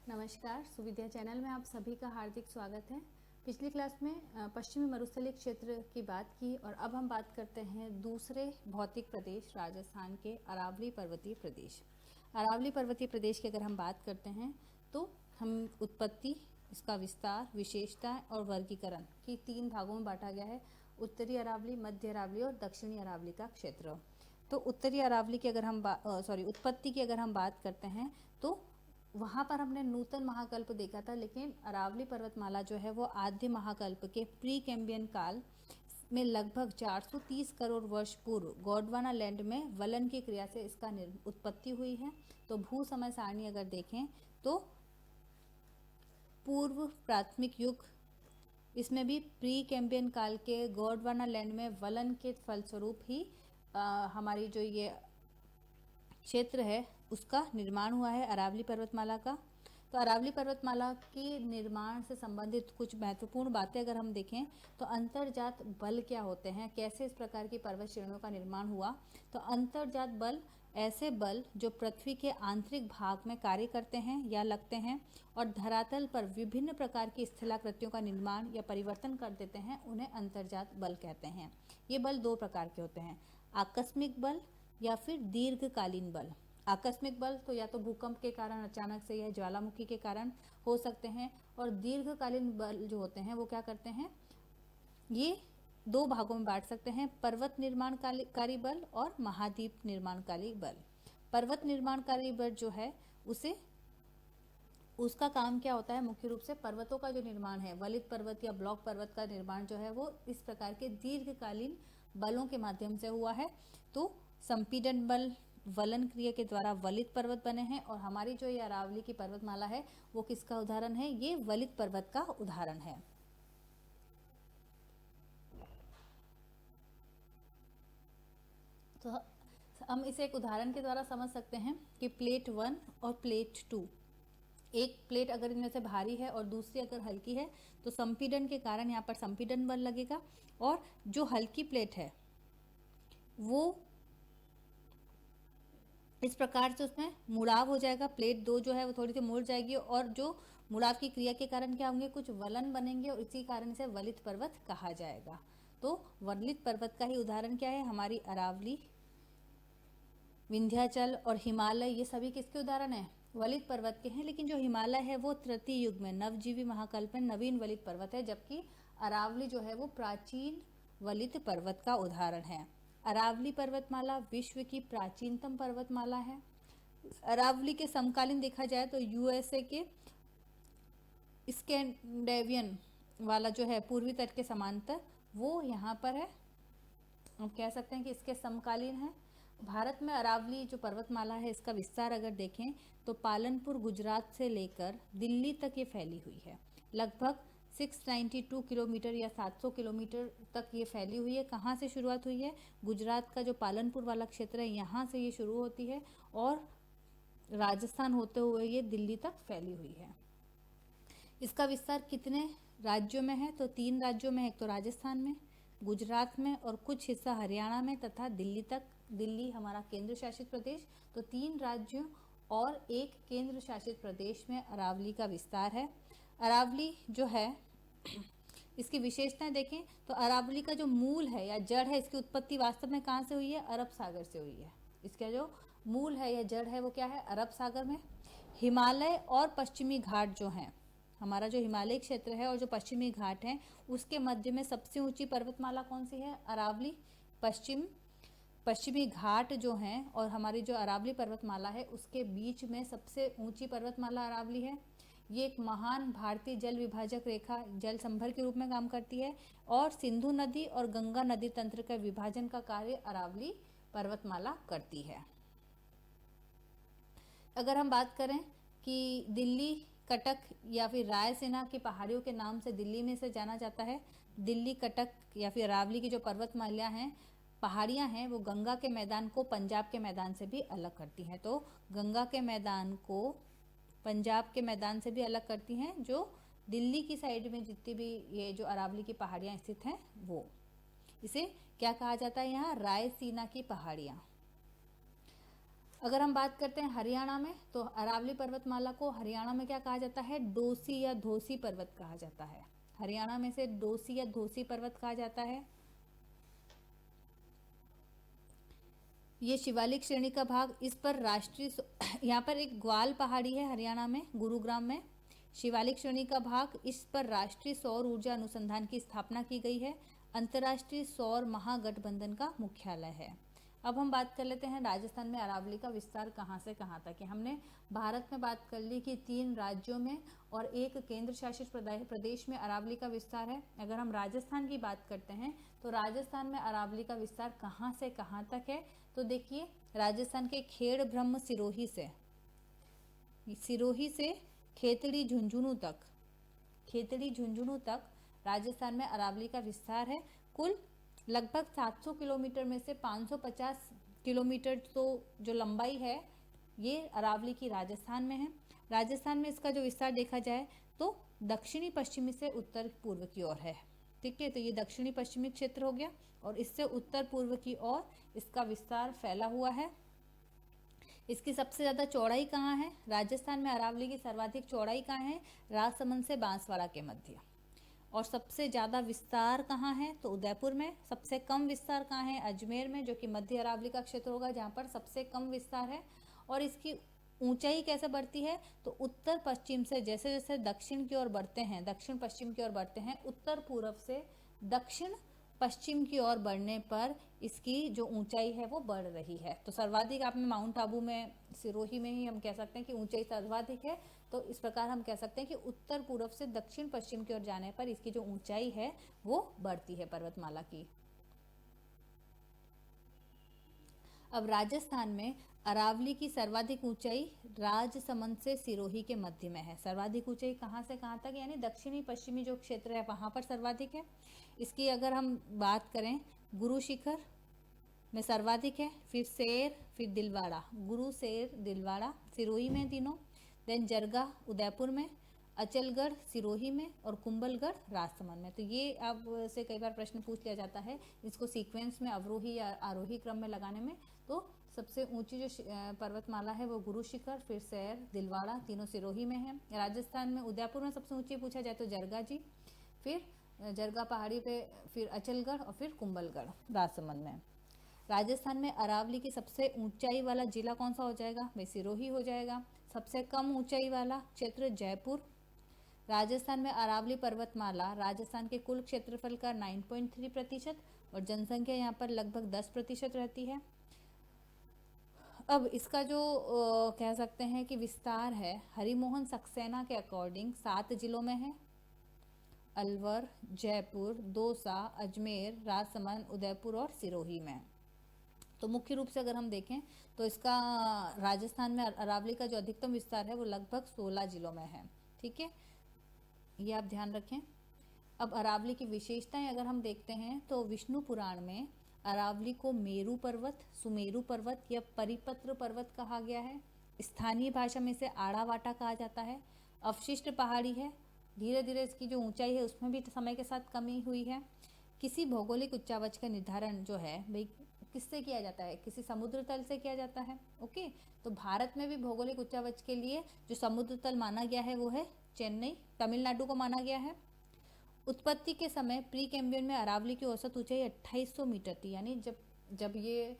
नमस्कार, सुविद्या चैनल में आप सभी का हार्दिक स्वागत है। पिछली क्लास में पश्चिमी मरुस्थलीय क्षेत्र की बात की और अब हम बात करते हैं दूसरे भौतिक प्रदेश राजस्थान के अरावली पर्वतीय प्रदेश। अरावली पर्वतीय प्रदेश की अगर हम बात करते हैं तो हम उत्पत्ति, इसका विस्तार, विशेषता और वर्गीकरण की 3 भागों में बांटा गया है। उत्तरी अरावली, मध्य अरावली और दक्षिणी अरावली का क्षेत्र। तो उत्तरी अरावली की अगर हम उत्पत्ति की अगर हम बात करते हैं तो वहाँ पर हमने नूतन महाकल्प देखा था, लेकिन अरावली पर्वतमाला जो है वो आद्य महाकल्प के प्री कैम्बियन काल में लगभग 430 करोड़ वर्ष पूर्व गोंडवाना लैंड में वलन की क्रिया से इसका उत्पत्ति हुई है। तो भू समय सारणी अगर देखें तो पूर्व प्राथमिक युग, इसमें भी प्री कैम्बियन काल के गोंडवाना लैंड में वलन के फलस्वरूप ही हमारी जो ये क्षेत्र है उसका निर्माण हुआ है अरावली पर्वतमाला का। तो अरावली पर्वतमाला के निर्माण से संबंधित कुछ महत्वपूर्ण बातें अगर हम देखें तो अंतर्जात बल क्या होते हैं, कैसे इस प्रकार की पर्वत श्रेणियों का निर्माण हुआ। तो अंतर्जात बल ऐसे बल जो पृथ्वी के आंतरिक भाग में कार्य करते हैं या लगते हैं और धरातल पर विभिन्न प्रकार की स्थलाकृतियों का निर्माण या परिवर्तन कर देते हैं, उन्हें अंतर्जात बल कहते हैं। ये बल 2 प्रकार के होते हैं, आकस्मिक बल या फिर दीर्घकालीन बल। आकस्मिक बल तो या तो भूकंप के कारण अचानक से या ज्वालामुखी के कारण हो सकते हैं, और दीर्घकालीन बल जो होते हैं वो क्या करते हैं, ये 2 भागों में बांट सकते हैं, पर्वत निर्माणकारी बल और महाद्वीप निर्माणकारी बल। पर्वत निर्माणकारी बल जो है उसका काम क्या होता है, मुख्य रूप से पर्वतों का जो निर्माण है, वलित पर्वत या ब्लॉक पर्वत का निर्माण जो है वो इस प्रकार के दीर्घकालीन बलों के माध्यम से हुआ है। तो संपीड़न बल वलन क्रिया के द्वारा वलित पर्वत बने हैं, और हमारी जो ये अरावली की पर्वतमाला है वो किसका उदाहरण है, ये वलित पर्वत का उदाहरण है। तो हम इसे एक उदाहरण के द्वारा समझ सकते हैं कि प्लेट 1 और प्लेट 2, एक प्लेट अगर इनमें से भारी है और दूसरी अगर हल्की है तो संपीड़न के कारण यहाँ पर संपीड़न बल लगेगा, और जो हल्की प्लेट है वो इस प्रकार से उसमें मुड़ाव हो जाएगा, प्लेट 2 जो है वो थोड़ी सी मुड़ जाएगी, और जो मुड़ाव की क्रिया के कारण क्या होंगे, कुछ वलन बनेंगे, और इसी कारण से वलित पर्वत कहा जाएगा। तो वलित पर्वत का ही उदाहरण क्या है, हमारी अरावली, विंध्याचल और हिमालय, ये सभी किसके उदाहरण हैं, वलित पर्वत के हैं। लेकिन जो हिमालय है वो तृतीय युग में नवजीवी महाकल्प में नवीन वलित पर्वत है, जबकि अरावली जो है वो प्राचीन वलित पर्वत का उदाहरण है। अरावली पर्वतमाला विश्व की प्राचीनतम पर्वतमाला है। अरावली के समकालीन देखा जाए तो यूएसए के स्कैंडिनेवियन वाला जो है पूर्वी तट के समांतर, वो यहाँ पर है, हम कह सकते हैं कि इसके समकालीन है। भारत में अरावली जो पर्वतमाला है इसका विस्तार अगर देखें तो पालनपुर गुजरात से लेकर दिल्ली तक ये फैली हुई है। लगभग 692 किलोमीटर या 700 किलोमीटर तक ये फैली हुई है। कहाँ से शुरुआत हुई है, गुजरात का जो पालनपुर वाला क्षेत्र है यहाँ से ये शुरू होती है, और राजस्थान होते हुए ये दिल्ली तक फैली हुई है। इसका विस्तार कितने राज्यों में है, तो 3 राज्यों में है, एक तो राजस्थान में, गुजरात में और कुछ हिस्सा हरियाणा में तथा दिल्ली तक। दिल्ली हमारा केंद्र शासित प्रदेश, तो 3 राज्यों और 1 केंद्र शासित प्रदेश में अरावली का विस्तार है। अरावली जो है इसकी विशेषताएं देखें तो अरावली का जो मूल है या जड़ है, इसकी उत्पत्ति वास्तव में कहाँ से हुई है, अरब सागर से हुई है। इसका जो मूल है या जड़ है वो क्या है, अरब सागर में। हिमालय और पश्चिमी घाट जो हैं, हमारा जो हिमालय क्षेत्र है और जो पश्चिमी घाट है उसके मध्य में सबसे ऊंची पर्वतमाला कौन सी है, अरावली। पश्चिमी घाट जो हैं और हमारी जो अरावली पर्वतमाला है उसके बीच में सबसे ऊंची पर्वतमाला अरावली है। ये एक महान भारतीय जल विभाजक रेखा, जल संभर के रूप में काम करती है, और सिंधु नदी और गंगा नदी तंत्र का विभाजन का कार्य अरावली पर्वतमाला करती है। अगर हम बात करें कि दिल्ली, कटक या फिर रायसेना की पहाड़ियों के नाम से दिल्ली में से जाना जाता है, दिल्ली, कटक या फिर अरावली की जो पर्वतमाला हैं, पहाड़ियां हैं, वो गंगा के मैदान को पंजाब के मैदान से भी अलग करती हैं। तो गंगा के मैदान को पंजाब के मैदान से भी अलग करती हैं, जो दिल्ली की साइड में जितनी भी ये जो अरावली की पहाड़ियां स्थित हैं वो, इसे क्या कहा जाता है, यहाँ रायसीना की पहाड़ियाँ। अगर हम बात करते हैं हरियाणा में, तो अरावली पर्वतमाला को हरियाणा में क्या कहा जाता है? डोसी या धोसी पर्वत कहा जाता है। हरियाणा में से डोसी या धोसी पर्वत कहा जाता है। ये शिवालिक श्रेणी का भाग, इस पर राष्ट्रीय यहाँ पर एक ग्वाल पहाड़ी है हरियाणा में, गुरुग्राम में। शिवालिक श्रेणी का भाग, इस पर राष्ट्रीय सौर ऊर्जा अनुसंधान की स्थापना की गई है। अंतर्राष्ट्रीय सौर महागठबंधन का मुख्यालय है। अब हम बात कर लेते हैं राजस्थान में अरावली का विस्तार कहाँ से कहाँ तक है। हमने भारत में बात कर ली कि 3 राज्यों में और 1 केंद्र शासित प्रदेश में अरावली का विस्तार है। अगर हम राजस्थान की बात करते हैं तो राजस्थान में अरावली का विस्तार कहाँ से कहाँ तक है? तो देखिए, राजस्थान के खेड़ ब्रह्म सिरोही से खेतड़ी झुंझुनू तक राजस्थान में अरावली का विस्तार है। कुल लगभग 700 किलोमीटर में से 550 किलोमीटर तो जो लंबाई है ये अरावली की राजस्थान में है। राजस्थान में इसका जो विस्तार देखा जाए तो दक्षिणी पश्चिमी से उत्तर पूर्व की ओर है। ठीक है, तो ये दक्षिणी पश्चिमी क्षेत्र हो गया और इससे उत्तर पूर्व की ओर इसका विस्तार फैला हुआ है। इसकी सबसे ज़्यादा चौड़ाई कहाँ है? राजस्थान में अरावली की सर्वाधिक चौड़ाई कहाँ है? राजसमंद से बांसवाड़ा के मध्य। और सबसे ज़्यादा विस्तार कहाँ है? तो उदयपुर में। सबसे कम विस्तार कहाँ है? अजमेर में, जो कि मध्य अरावली का क्षेत्र होगा, जहाँ पर सबसे कम विस्तार है। और इसकी ऊंचाई कैसे बढ़ती है? तो उत्तर पश्चिम से जैसे जैसे दक्षिण की ओर बढ़ते हैं, दक्षिण पश्चिम की ओर बढ़ते हैं, उत्तर पूर्व से दक्षिण पश्चिम की ओर बढ़ने पर इसकी जो ऊंचाई है वो बढ़ रही है। तो सर्वाधिक आपने माउंट आबू में, सिरोही में ही हम कह सकते हैं कि ऊंचाई सर्वाधिक है। तो इस प्रकार हम कह सकते हैं कि उत्तर पूर्व से दक्षिण पश्चिम की ओर जाने पर इसकी जो ऊंचाई है वो बढ़ती है पर्वतमाला की। अब राजस्थान में अरावली की सर्वाधिक ऊंचाई राजसमंद से सिरोही के मध्य में है। सर्वाधिक ऊंचाई कहाँ से कहाँ तक? यानी दक्षिणी पश्चिमी जो क्षेत्र है वहाँ पर सर्वाधिक है। इसकी अगर हम बात करें, गुरु शिखर में सर्वाधिक है, फिर सेर, फिर दिलवाड़ा, गुरु सेर दिलवाड़ा सिरोही में तीनों, देन जरगा उदयपुर में, अचलगढ़ सिरोही में और कुंभलगढ़ राजसमंद में। तो ये अब से कई बार प्रश्न पूछ लिया जाता है इसको सीक्वेंस में, अवरोही या आरोही क्रम में लगाने में। तो सबसे ऊंची जो पर्वतमाला है वो गुरु शिखर, फिर सैर, दिलवाड़ा, तीनों सिरोही में है। राजस्थान में उदयपुर में सबसे ऊंची पूछा जाए तो जरगा जी, फिर जरगा पहाड़ी पे, फिर अचलगढ़ और फिर कुंभलगढ़ राजसमंद में। राजस्थान में अरावली की सबसे ऊंचाई वाला जिला कौन सा हो जाएगा? भाई सिरोही हो जाएगा। सबसे कम ऊंचाई वाला क्षेत्र जयपुर। राजस्थान में अरावली पर्वतमाला राजस्थान के कुल क्षेत्रफल का 9.3% और जनसंख्या यहाँ पर लगभग 10% रहती है। अब इसका जो कह सकते हैं कि विस्तार है, हरिमोहन सक्सेना के अकॉर्डिंग 7 जिलों में है। अलवर, जयपुर, दौसा, अजमेर, राजसमंद, उदयपुर और सिरोही में। तो मुख्य रूप से अगर हम देखें तो इसका राजस्थान में अरावली का जो अधिकतम विस्तार है वो लगभग 16 जिलों में है। ठीक है, ये आप ध्यान रखें। अब अरावली की विशेषताएं अगर हम देखते हैं तो विष्णु पुराण में अरावली को मेरू पर्वत, सुमेरु पर्वत या परिपत्र पर्वत कहा गया है। स्थानीय भाषा में इसे आड़ावाटा कहा जाता है। अवशिष्ट पहाड़ी है, धीरे धीरे इसकी जो ऊंचाई है उसमें भी समय के साथ कमी हुई है। किसी भौगोलिक उच्चावच का निर्धारण जो है भाई किससे किया जाता है? किसी समुद्र तल से किया जाता है। ओके, तो भारत में भी भौगोलिक उच्चावच के लिए जो समुद्र तल माना गया है वो है चेन्नई, तमिलनाडु को माना गया है। उत्पत्ति के समय प्री कैम्ब्रियन में अरावली की औसत ऊंचाई 2800 मीटर थी। यानी जब ये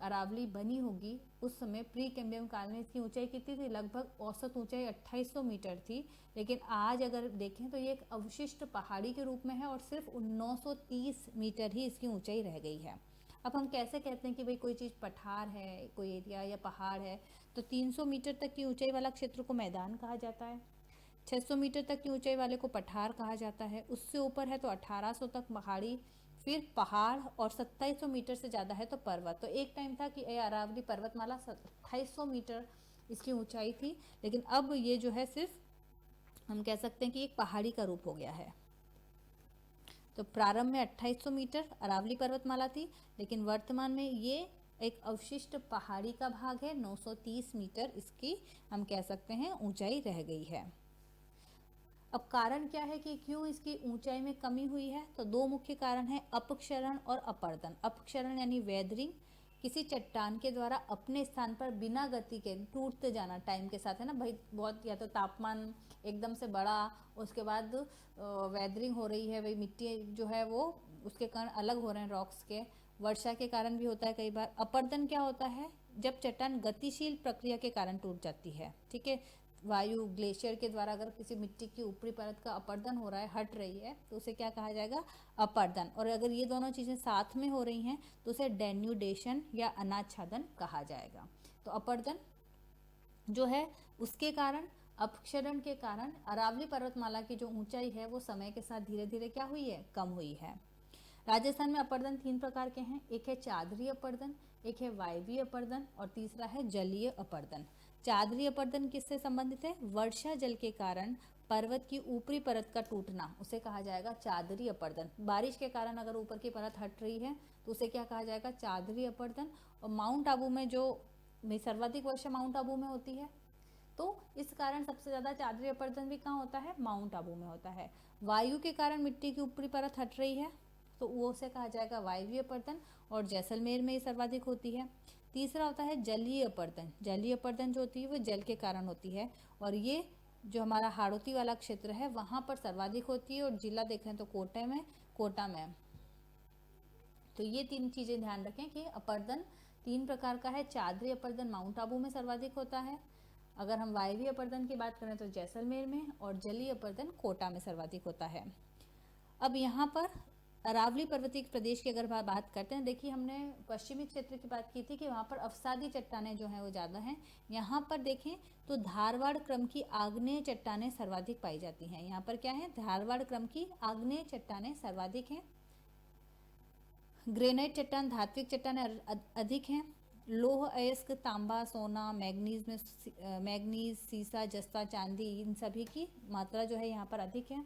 अरावली बनी होगी उस समय प्री कैम्ब्रियन काल में इसकी ऊंचाई कितनी थी? लगभग औसत ऊंचाई 2800 मीटर थी। लेकिन आज अगर देखें तो ये एक अवशिष्ट पहाड़ी के रूप में है और सिर्फ 930 मीटर ही इसकी ऊंचाई रह गई है। अब हम कैसे कहते हैं कि भाई कोई चीज़ पठार है, कोई एरिया या पहाड़ है? तो 300 मीटर तक की ऊंचाई वाला क्षेत्र को मैदान कहा जाता है। 600 मीटर तक की ऊंचाई वाले को पठार कहा जाता है। उससे ऊपर है तो 1800 तक पहाड़ी, फिर पहाड़, और 2700 मीटर से ज़्यादा है तो पर्वत। तो एक टाइम था कि अरावली पर्वतमाला 2800 मीटर इसकी ऊंचाई थी, लेकिन अब ये जो है सिर्फ हम कह सकते हैं कि एक पहाड़ी का रूप हो गया है। तो प्रारंभ में 2800 मीटर अरावली पर्वतमाला थी, लेकिन वर्तमान में ये एक अवशिष्ट पहाड़ी का भाग है। 930 मीटर इसकी हम कह सकते हैं ऊंचाई रह गई है। अब कारण क्या है कि क्यों इसकी ऊंचाई में कमी हुई है? तो 2 मुख्य कारण हैं, अपक्षरण और अपर्दन। अपक्षरण यानी वेदरिंग, किसी चट्टान के द्वारा अपने स्थान पर बिना गति के टूटते जाना टाइम के साथ, है ना भाई, बहुत या तो तापमान एकदम से बढ़ा, उसके बाद वेदरिंग हो रही है, भाई मिट्टी जो है वो उसके कारण अलग हो रहे हैं रॉक्स के, वर्षा के कारण भी होता है कई बार। अपरदन क्या होता है, जब चट्टान गतिशील प्रक्रिया के कारण टूट जाती है, ठीक है, वायु ग्लेशियर के द्वारा अगर किसी मिट्टी की ऊपरी परत का अपरदन हो रहा है, हट रही है, तो उसे क्या कहा जाएगा, अपरदन। और अगर ये दोनों चीजें साथ में हो रही हैं तो उसे डेन्यूडेशन या अनाच्छादन कहा जाएगा। तो अपरदन जो है उसके कारण, अपक्षरण के कारण अरावली पर्वतमाला की जो ऊंचाई है वो समय के साथ धीरे धीरे क्या हुई है, कम हुई है। राजस्थान में अपरदन 3 प्रकार के हैं, एक है चादरी अपरदन, एक है वायवीय अपरदन और तीसरा है जलीय अपरदन। चादरी अपरदन किससे संबंधित है, वर्षा जल के कारण पर्वत की ऊपरी परत का टूटना, उसे कहा जाएगा चादरी अपरदन। बारिश के कारण अगर ऊपर की परत हट रही है तो उसे क्या कहा जाएगा, चादरी अपरदन। और माउंट आबू में जो सर्वाधिक वर्षा माउंट आबू में होती है, तो इस कारण सबसे ज्यादा चादरी अपरदन भी कहाँ होता है, माउंट आबू में होता है। वायु के कारण मिट्टी की ऊपरी परत हट रही है तो वो उसे कहा जाएगा वायवीय अपरदन, और जैसलमेर में ये सर्वाधिक होती है। तीसरा होता है जलीय अपरदन। जलीय अपरदन जो होती है वो जल के कारण होती है, और ये जो हमारा हाड़ौती वाला क्षेत्र है वहां पर सर्वाधिक होती है, और जिला देखें तो कोटा में। तो ये 3 चीजें ध्यान रखें कि अपरदन 3 प्रकार का है। चादरी अपरदन माउंट आबू में सर्वाधिक होता है, अगर हम वायवीय अपरदन की बात करें तो जैसलमेर में, और जलीय अपरदन कोटा में सर्वाधिक होता है। अब यहाँ पर अरावली पर्वतीय प्रदेश की अगर बात करते हैं, देखिए हमने पश्चिमी क्षेत्र की बात की थी कि वहाँ पर अवसादी चट्टानें जो हैं वो ज़्यादा हैं। यहाँ पर देखें तो धारवाड़ क्रम की आग्नेय चट्टानें सर्वाधिक पाई जाती हैं। यहाँ पर क्या है, धारवाड़ क्रम की आग्नेय चट्टानें सर्वाधिक हैं। ग्रेनाइट चट्टान, धात्विक चट्टानें अधिक हैं। लोह अयस्क, तांबा, सोना, मैग्नीज, सीसा, जस्ता, चांदी, इन सभी की मात्रा जो है यहाँ पर अधिक है।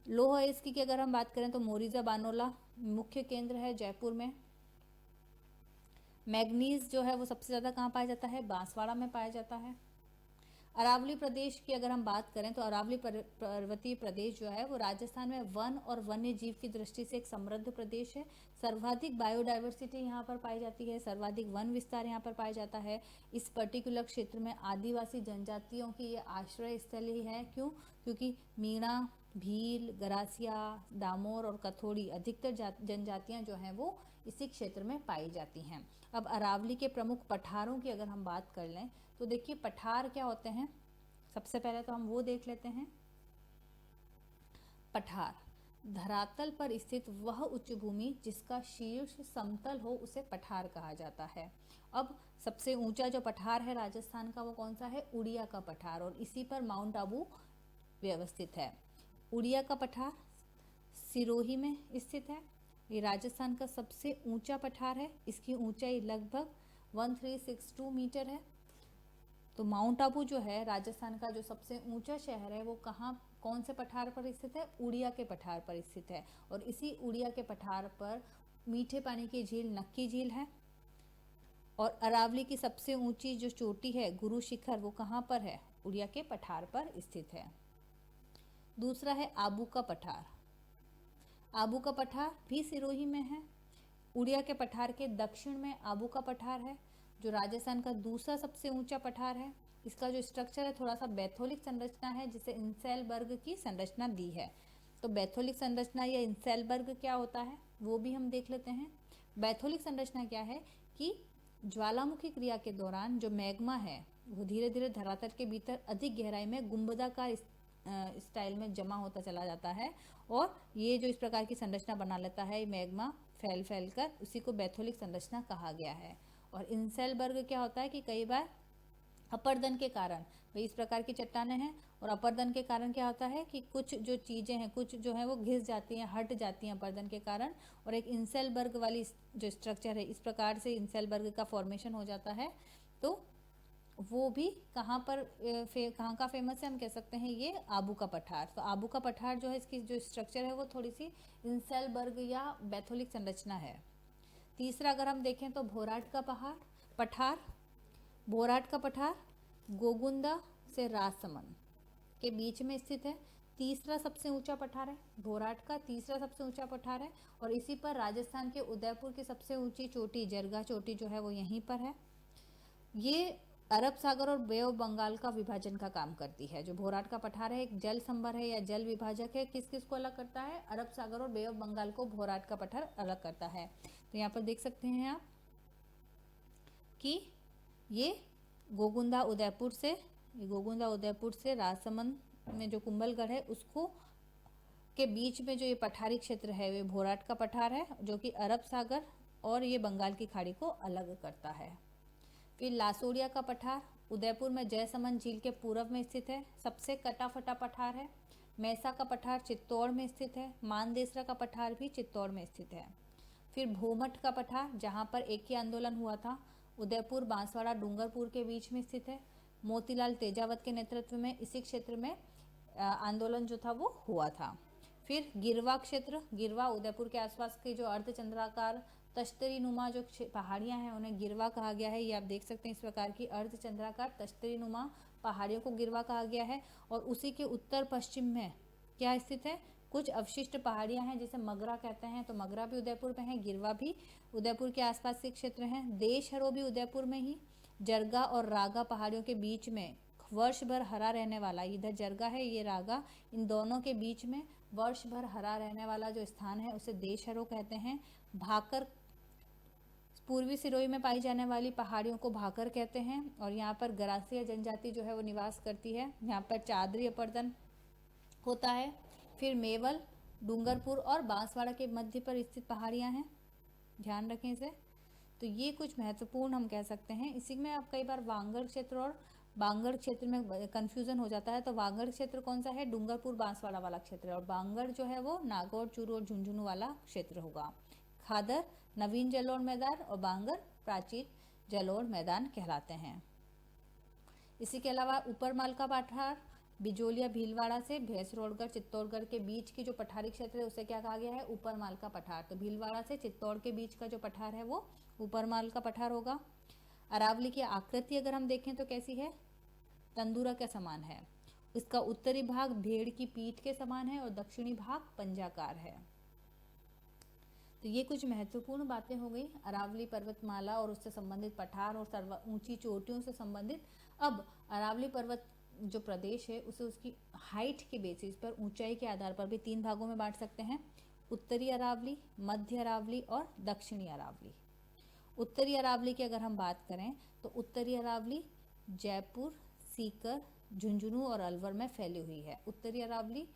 लोह अयस्क की अगर हम बात करें तो मोरिजा बानोला मुख्य केंद्र है जयपुर में। मैग्नीज जो है वो सबसे ज़्यादा कहाँ पाया जाता है, बांसवाड़ा में पाया जाता है। अरावली प्रदेश की अगर हम बात करें तो अरावली पर्वतीय प्रदेश जो है वो राजस्थान में वन और वन्य जीव की दृष्टि से एक समृद्ध प्रदेश है। सर्वाधिक बायोडाइवर्सिटी यहाँ पर पाई जाती है, सर्वाधिक वन विस्तार यहाँ पर पाया जाता है। इस पर्टिकुलर क्षेत्र में आदिवासी जनजातियों की ये आश्रय स्थल ही है। क्यों, क्योंकि मीणा, भील, गरासिया, डामोर और कथोड़ी अधिकतर जनजातियां जो हैं वो इसी क्षेत्र में पाई जाती हैं। अब अरावली के प्रमुख पठारों की अगर हम बात कर लें तो देखिए पठार क्या होते हैं, सबसे पहले तो हम वो देख लेते हैं। पठार धरातल पर स्थित वह उच्च भूमि जिसका शीर्ष समतल हो उसे पठार कहा जाता है। अब सबसे ऊंचा जो पठार है राजस्थान का वो कौन सा है, उड़िया का पठार, और इसी पर माउंट आबू व्यवस्थित है। उड़िया का पठार सिरोही में स्थित है। ये राजस्थान का सबसे ऊंचा पठार है, इसकी ऊंचाई लगभग 1362 मीटर है। तो माउंट आबू जो है राजस्थान का जो सबसे ऊंचा शहर है वो कहाँ, कौन से पठार पर स्थित है, उड़िया के पठार पर स्थित है। और इसी उड़िया के पठार पर मीठे पानी की झील नक्की झील है। और अरावली की सबसे ऊंची जो चोटी है गुरु शिखर वो कहाँ पर है, उड़िया के पठार पर स्थित है। दूसरा है आबू का पठार। आबू का पठार भी सिरोही में है। उड़िया के पठार के दक्षिण में आबू का पठार है जो राजस्थान का दूसरा सबसे ऊंचा पठार है। इसका जो स्ट्रक्चर है थोड़ा सा बैथोलिक संरचना है जिसे इंसेलबर्ग की संरचना दी है। तो बैथोलिक संरचना या इंसेलबर्ग क्या होता है वो भी हम देख लेते हैं। बैथोलिक संरचना क्या है कि ज्वालामुखी क्रिया के दौरान जो मैग्मा है वो धीरे धीरे धरातल के भीतर अधिक गहराई में गुंबदाकार स्टाइल में जमा होता चला जाता है, और ये जो इस प्रकार की संरचना बना लेता है मैग्मा फैल फैल कर, उसी को बैथोलिक संरचना कहा गया है। और इंसेलबर्ग क्या होता है कि कई बार अपरदन के कारण, भाई इस प्रकार की चट्टानें हैं और अपरदन के कारण क्या होता है कि कुछ जो चीजें हैं कुछ जो है वो घिस जाती हैं, हट जाती हैं अपरदन के कारण, और एक इंसेलबर्ग वाली जो स्ट्रक्चर है इस प्रकार से इंसेलबर्ग का फॉर्मेशन हो जाता है। तो वो भी कहाँ पर कहाँ का फेमस है, हम कह सकते हैं ये आबू का पठार। तो आबू का पठार जो है इसकी जो स्ट्रक्चर है वो थोड़ी सी इंसेलबर्ग या बैथोलिक संरचना है। तीसरा अगर हम देखें तो भोराट का पठार। भोराट का पठार गोगुंदा से राजसमंद के बीच में स्थित है। तीसरा सबसे ऊंचा पठार है, भोराट का तीसरा सबसे ऊंचा पठार है। और इसी पर राजस्थान के उदयपुर की सबसे ऊंची चोटी जरगा चोटी जो है वो यहीं पर है। ये अरब सागर और बे ऑफ बंगाल का विभाजन का काम करती है। जो भोराट का पठार है एक जल संभर है या जल विभाजक है। किस किस को अलग करता है? अरब सागर और बे ऑफ बंगाल को भोराट का पठार अलग करता है। तो यहाँ पर देख सकते हैं आप कि ये गोगुंदा उदयपुर से राजसमंद में जो कुंभलगढ़ है उसको के बीच में जो ये पठारी क्षेत्र है वे भोराट का पठार है, जो कि अरब सागर और ये बंगाल की खाड़ी को अलग करता है। फिर लासोड़िया का पठार उदयपुर में जयसमंद झील के पूर्व में स्थित है, सबसे कटा फटा पठार है। मैसा का पठार चित्तौड़ में स्थित है। मानदेसरा का पठार भी चित्तौड़ में स्थित है। फिर भूमठ का पठार जहाँ पर एक ही आंदोलन हुआ था, उदयपुर बांसवाड़ा डूंगरपुर के बीच में स्थित है। मोतीलाल तेजावत के नेतृत्व में इसी क्षेत्र में आंदोलन जो था वो हुआ था। फिर गिरवा क्षेत्र, गिरवा उदयपुर के आसपास की जो अर्धचंद्राकार तश्तरी नुमा जो पहाड़ियां हैं उन्हें गिरवा कहा गया है। ये आप देख सकते हैं, इस प्रकार की अर्धचंद्राकार तश्तरी नुमा पहाड़ियों को गिरवा कहा गया है। और उसी के उत्तर पश्चिम में क्या स्थित है? कुछ अवशिष्ट पहाड़ियां हैं जिसे मगरा कहते हैं, तो मगरा भी उदयपुर में है, गिरवा भी उदयपुर के आसपास के क्षेत्र हैं। देशहरो भी उदयपुर में ही। जरगा और रागा पहाड़ियों के बीच में वर्ष भर हरा रहने वाला, इधर जरगा है ये रागा, इन दोनों के बीच में वर्ष भर हरा रहने वाला जो स्थान है उसे देशहरो कहते हैं। भाकर पूर्वी सिरोही में पाई जाने वाली पहाड़ियों को भाकर कहते हैं। और यहाँ पर गरासिया जनजाति जो है वो निवास करती है। यहाँ पर चादरी अपर्दन होता है। फिर मेवल, डूंगरपुर और बांसवाड़ा के मध्य पर स्थित पहाड़ियाँ हैं, ध्यान रखें इसे। तो ये कुछ महत्वपूर्ण हम कह सकते हैं। इसी में आप कई बार वांगड़ क्षेत्र और बांगड़ क्षेत्र में कंफ्यूजन हो जाता है। तो वांगड़ क्षेत्र कौन सा है? डूंगरपुर बांसवाड़ा वाला क्षेत्र है। और बांगड़ जो है वो नागौर, चूरू और झुंझुनू वाला क्षेत्र होगा। खादर नवीन जलोढ़ मैदान और बांगड़ प्राचीन जलोढ़ मैदान कहलाते हैं। इसी के अलावा ऊपरमाल का पठार बिजोलिया भीलवाड़ा से भैंसरोडगढ़ चित्तौड़गढ़ के बीच की जो पठारी क्षेत्र है उसे क्या कहा गया है? ऊपरमाल का पठार। तो भीलवाड़ा से चित्तौड़ के बीच का जो पठार है वो ऊपरमाल का पठार होगा। अरावली की आकृति अगर हम देखें तो कैसी है? तंदूरा के समान है। इसका उत्तरी भाग भेड़ की पीठ के समान है और दक्षिणी भाग पंजाकार है। तो ये कुछ महत्वपूर्ण बातें हो गई अरावली पर्वतमाला और उससे संबंधित पठार और ऊंची चोटियों से संबंधित। अब अरावली पर्वत जो प्रदेश है उसे उसकी हाइट के बेसिस पर, ऊंचाई के आधार पर भी 3 भागों में बांट सकते हैं, उत्तरी अरावली, मध्य अरावली और दक्षिणी अरावली। उत्तरी अरावली की अगर हम बात करें तो उत्तरी अरावली जयपुर, सीकर, झुंझुनू और अलवर में फैली हुई है। उत्तरी अरावली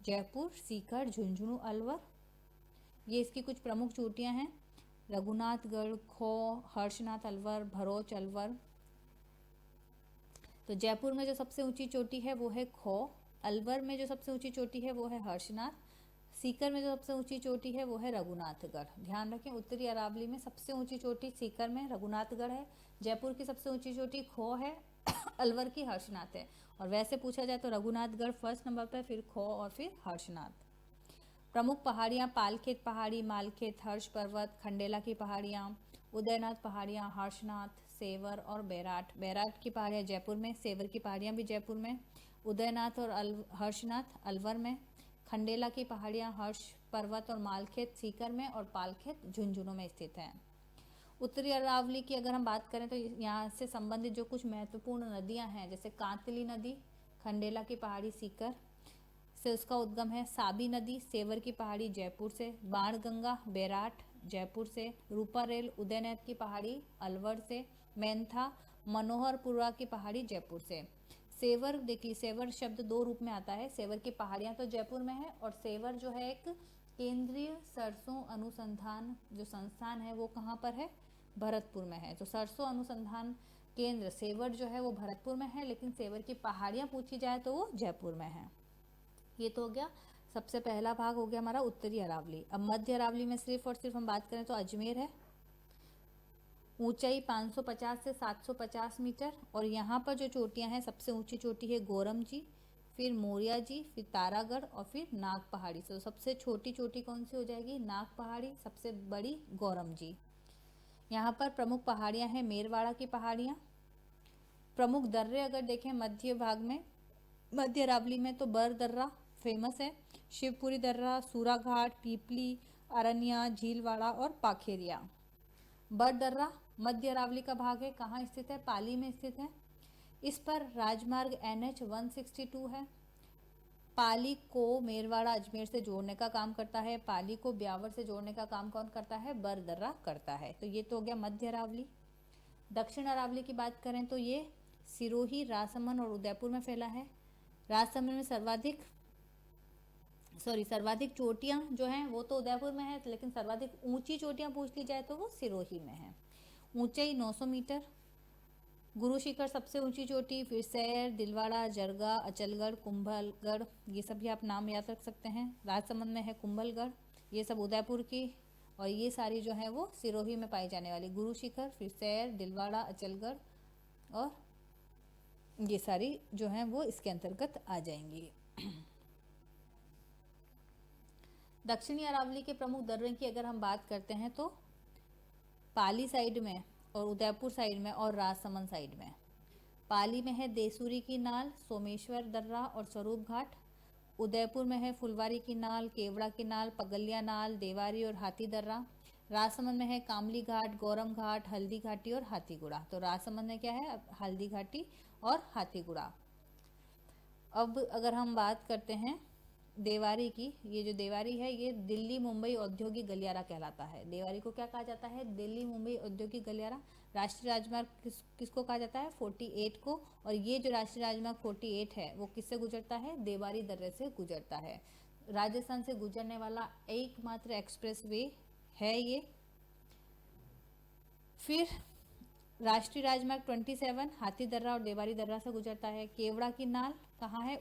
जयपुर, सीकर, झुंझुनू, अलवर, ये इसकी कुछ प्रमुख चोटियां हैं। रघुनाथगढ़, खो, हर्षनाथ अलवर, भरोच अलवर। तो जयपुर में जो सबसे ऊंची चोटी है वो है खो, अलवर में जो सबसे ऊंची चोटी है वो है हर्षनाथ, सीकर में जो सबसे ऊंची चोटी है वो है रघुनाथगढ़। ध्यान रखें, उत्तरी अरावली में सबसे ऊंची चोटी सीकर में रघुनाथगढ़ है, जयपुर की सबसे ऊंची चोटी खो है, अलवर की हर्षनाथ है। और वैसे पूछा जाए तो रघुनाथगढ़ फर्स्ट नंबर पर, फिर खो और फिर हर्षनाथ। प्रमुख पहाड़ियाँ पालखेत पहाड़ी, मालखेत, हर्ष पर्वत, खंडेला की पहाड़ियाँ, उदयनाथ पहाड़ियाँ, हर्षनाथ, सेवर और बैराट। बैराट की पहाड़ियाँ जयपुर में, सेवर की पहाड़ियाँ भी जयपुर में, उदयनाथ और हर्षनाथ अलवर में, खंडेला की पहाड़ियाँ हर्ष पर्वत और मालखेत सीकर में और पालखेत झुंझुनू में स्थित हैं। उत्तरी अरावली की अगर हम बात करें तो यहाँ से संबंधित जो कुछ महत्वपूर्ण नदियाँ हैं, जैसे कांतली नदी खंडेला की पहाड़ी सीकर से उसका उद्गम है, साबी नदी सेवर की पहाड़ी जयपुर से, बाणगंगा बैराट जयपुर से, रूपारेल उदयनाथ की पहाड़ी अलवर से, मैंथा मनोहरपुरा की पहाड़ी जयपुर से। सेवर देखिए, सेवर शब्द 2 रूप में आता है। सेवर की पहाड़ियाँ तो जयपुर में है और सेवर जो है एक केंद्रीय सरसों अनुसंधान जो संस्थान है वो कहाँ पर है? भरतपुर में है। तो सरसों अनुसंधान केंद्र सेवर जो है वो भरतपुर में है, लेकिन सेवर की पहाड़ियाँ पूछी जाए तो वो जयपुर में है। ये तो हो गया, सबसे पहला भाग हो गया हमारा उत्तरी अरावली। अब मध्य अरावली में सिर्फ और सिर्फ हम बात करें तो अजमेर है। ऊंचाई 550 से 750 मीटर और यहाँ पर जो चोटियाँ हैं, सबसे ऊंची चोटी है गोरम जी, फिर मोरिया जी, फिर तारागढ़ और फिर नाग पहाड़ी। तो सबसे छोटी चोटी कौन सी हो जाएगी? नाग पहाड़ी, सबसे बड़ी गौरम जी। यहाँ पर प्रमुख पहाड़ियाँ हैं मेरवाड़ा की पहाड़ियाँ। प्रमुख दर्रे अगर देखें मध्य भाग में, मध्य अरावली में तो बर दर्रा, फेमस है। शिवपुरी दर्रा, सूरा घाट, पीपली, अरनिया, झीलवाड़ा और पाखेरिया। बर दर्रा मध्य अरावली का भाग है। कहाँ स्थित है? पाली में स्थित है। इस पर राजमार्ग NH 162 है। पाली को मेरवाड़ा अजमेर से जोड़ने का काम करता है। पाली को ब्यावर से जोड़ने का काम कौन करता है? बर दर्रा करता है। तो ये तो हो गया मध्य अरावली। दक्षिण अरावली की बात करें तो ये सिरोही, राजसमंद और उदयपुर में फैला है। राजसमंद में सर्वाधिक चोटियां जो हैं वो तो उदयपुर में है, लेकिन सर्वाधिक ऊंची चोटियां पूछ ली जाए तो वो सिरोही में है। ऊंचाई 900 मीटर। गुरु शिखर सबसे ऊंची चोटी, फिर सैर, दिलवाड़ा, जरगा, अचलगढ़, कुंभलगढ़, ये सब भी आप नाम याद रख सकते हैं। राजसमंद में है कुंभलगढ़, ये सब उदयपुर की, और ये सारी जो है वो सिरोही में पाई जाने वाली। गुरु शिखर, फिर सैर, दिलवाड़ा, अचलगढ़ और ये सारी जो है वो इसके अंतर्गत आ जाएंगी। दक्षिणी अरावली के प्रमुख दर्रे की अगर हम बात करते हैं तो पाली साइड में और उदयपुर साइड में और राजसमंद साइड में। पाली में है देसूरी की नाल, सोमेश्वर दर्रा और स्वरूप घाट। उदयपुर में है फुलवारी की नाल, केवड़ा की नाल, पगलिया नाल, देवारी और हाथी दर्रा। राजसमंद में है कामली घाट, गौरम घाट, हल्दी घाटी और हाथीगुड़ा। तो राजसमंद में क्या है? हल्दी घाटी और हाथीगुड़ा। अब अगर हम बात करते हैं देवारी की, ये जो देवारी है ये दिल्ली मुंबई औद्योगिक गलियारा कहलाता है। देवारी को क्या कहा जाता है? दिल्ली मुंबई औद्योगिक गलियारा। राष्ट्रीय राजमार्ग किसको कहा जाता है? 48 को। और ये जो राष्ट्रीय राजमार्ग 48 है वो किससे गुजरता है? देवारी दर्रे से गुजरता है। राजस्थान से गुजरने वाला एकमात्र एक्सप्रेस वे है ये। फिर राष्ट्रीय राजमार्ग 27 हाथी दर्रा और देवारी दर्रा से गुजरता है। केवड़ा की नाल कहाँ है?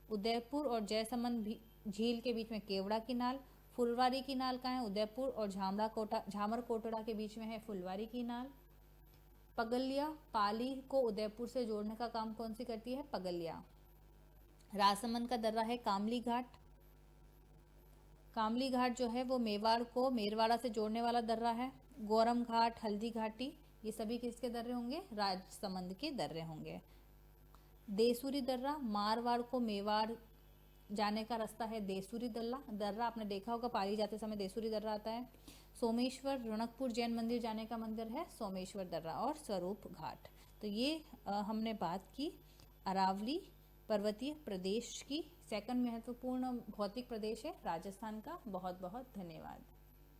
उदयपुर और जयसमंद झील के बीच में केवड़ा की नाल। फुलवारी की नाल कहाँ है? उदयपुर और झामर कोटड़ा के बीच में है फुलवारी की नाल। पगलिया, पाली को उदयपुर से जोड़ने का काम कौन सी करती है? पगलिया। राजसमंद का दर्रा है कामली घाट। कामली घाट जो है वो मेवाड़ को मेरवाड़ा से जोड़ने वाला दर्रा है। गौरम घाट, हल्दी घाटी, ये सभी किसके दर्रे होंगे? राजसमंद के दर्रे होंगे। देसूरी दर्रा मारवाड़ को मेवाड़ जाने का रास्ता है। देसूरी दर्रा आपने देखा होगा, पाली जाते समय देसूरी दर्रा आता है। सोमेश्वर रौनकपुर जैन मंदिर जाने का मंदिर है सोमेश्वर दर्रा और स्वरूप घाट। तो ये हमने बात की अरावली पर्वतीय प्रदेश की। सेकंड महत्वपूर्ण भौतिक प्रदेश है राजस्थान का। बहुत बहुत धन्यवाद।